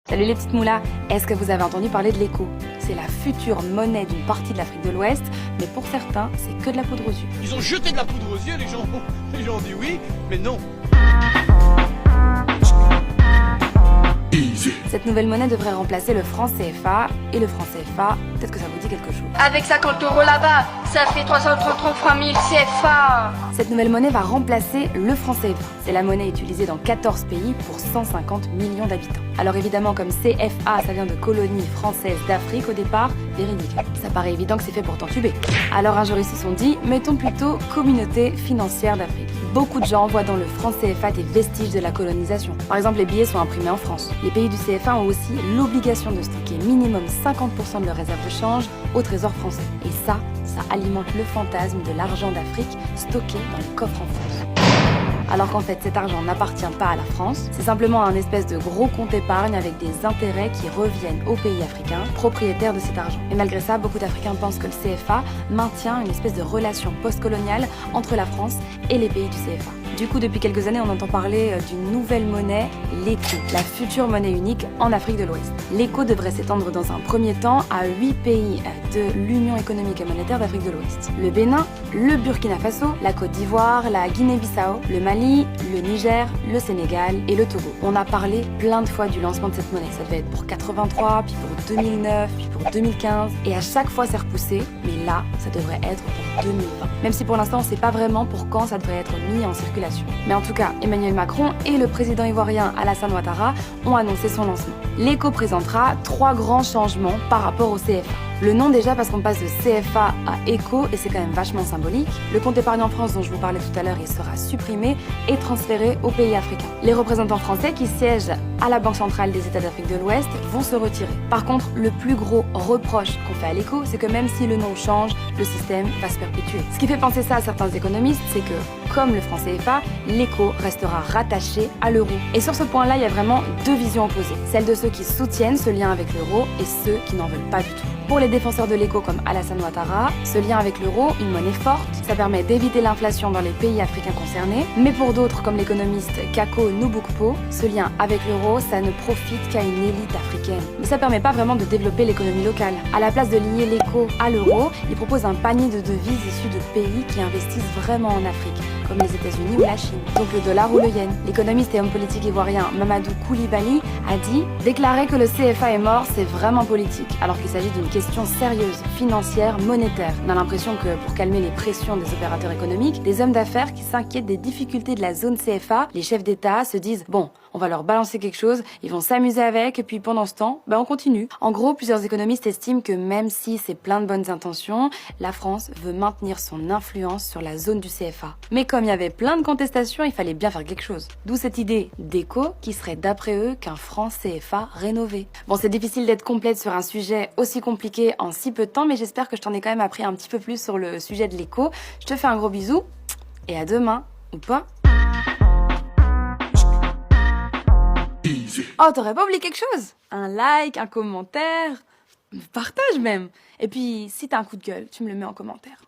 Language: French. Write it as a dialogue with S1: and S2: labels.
S1: Salut les petites moulas, est-ce que vous avez entendu parler de l'éco? C'est la future monnaie d'une partie de l'Afrique de l'Ouest, mais pour certains, c'est que de la poudre aux yeux.
S2: Ils ont jeté de la poudre aux yeux, les gens ont dit oui, mais non.
S1: Cette nouvelle monnaie devrait remplacer le franc CFA, et le franc CFA, peut-être que ça vous dit quelque chose.
S3: Avec 50 € là-bas, ça fait 333 000 CFA.
S1: Cette nouvelle monnaie va remplacer le franc CFA. C'est la monnaie utilisée dans 14 pays pour 150 millions d'habitants. Alors évidemment, comme CFA, ça vient de colonies françaises d'Afrique au départ, véridique. Ça paraît évident que c'est fait pour t'entuber. Alors un jour ils se sont dit, mettons plutôt communauté financière d'Afrique. Beaucoup de gens voient dans le franc CFA des vestiges de la colonisation. Par exemple, les billets sont imprimés en France. Les pays du CFA ont aussi l'obligation de stocker minimum 50% de leurs réserves de change au trésor français. Et ça alimente le fantasme de l'argent d'Afrique stocké dans les coffres en France. Alors qu'en fait cet argent n'appartient pas à la France, c'est simplement un espèce de gros compte épargne avec des intérêts qui reviennent aux pays africains, propriétaires de cet argent. Et malgré ça, beaucoup d'Africains pensent que le CFA maintient une espèce de relation postcoloniale entre la France et les pays du CFA. Du coup, depuis quelques années, on entend parler d'une nouvelle monnaie, l'éco, la future monnaie unique en Afrique de l'Ouest. L'éco devrait s'étendre dans un premier temps à 8 pays de l'Union économique et monétaire d'Afrique de l'Ouest. Le Bénin, le Burkina Faso, la Côte d'Ivoire, la Guinée-Bissau, le Mali, le Niger, le Sénégal et le Togo. On a parlé plein de fois du lancement de cette monnaie. Ça devait être pour 83, puis pour 2009, puis pour 2015. Et à chaque fois, c'est repoussé. Mais là, ça devrait être pour 2020. Même si pour l'instant, on ne sait pas vraiment pour quand ça devrait être mis en circulation. Mais en tout cas, Emmanuel Macron et le président ivoirien Alassane Ouattara ont annoncé son lancement. L'éco présentera 3 grands changements par rapport au CFA. Le nom déjà parce qu'on passe de CFA à ECO et c'est quand même vachement symbolique. Le compte épargne en France dont je vous parlais tout à l'heure, il sera supprimé et transféré aux pays africains. Les représentants français qui siègent à la Banque centrale des États d'Afrique de l'Ouest vont se retirer. Par contre, le plus gros reproche qu'on fait à l'éco, c'est que même si le nom change, le système va se perpétuer. Ce qui fait penser ça à certains économistes, c'est que, comme le franc CFA, l'éco restera rattaché à l'euro. Et sur ce point-là, il y a vraiment 2 visions opposées. Celle de ceux qui soutiennent ce lien avec l'euro et ceux qui n'en veulent pas du tout. Pour les défenseurs de l'éco comme Alassane Ouattara, ce lien avec l'euro, une monnaie forte, ça permet d'éviter l'inflation dans les pays africains concernés. Mais pour d'autres, comme l'économiste Kako Nubukpo, ce lien avec l'euro, ça ne profite qu'à une élite africaine. Mais ça permet pas vraiment de développer l'économie locale. À la place de lier l'éco à l'euro, il propose un panier de devises issues de pays qui investissent vraiment en Afrique, comme les États-Unis ou la Chine. Donc le dollar ou le yen. L'économiste et homme politique ivoirien Mamadou Koulibaly a dit « Déclarer que le CFA est mort, c'est vraiment politique, alors qu'il s'agit d'une question sérieuse, financière, monétaire. On a l'impression que pour calmer les pressions des opérateurs économiques, des hommes d'affaires qui s'inquiètent des difficultés de la zone CFA, les chefs d'État se disent « Bon, on va leur balancer quelque chose, ils vont s'amuser avec, et puis pendant ce temps, on continue. » En gros, plusieurs économistes estiment que même si c'est plein de bonnes intentions, la France veut maintenir son influence sur la zone du CFA. Mais comme il y avait plein de contestations, il fallait bien faire quelque chose. D'où cette idée d'éco qui serait d'après eux qu'un franc CFA rénové. Bon, c'est difficile d'être complète sur un sujet aussi compliqué en si peu de temps, mais j'espère que je t'en ai quand même appris un petit peu plus sur le sujet de l'éco. Je te fais un gros bisou, et à demain, ou pas. Oh, t'aurais pas oublié quelque chose? Un like, un commentaire, partage même. Et puis, si t'as un coup de gueule, tu me le mets en commentaire.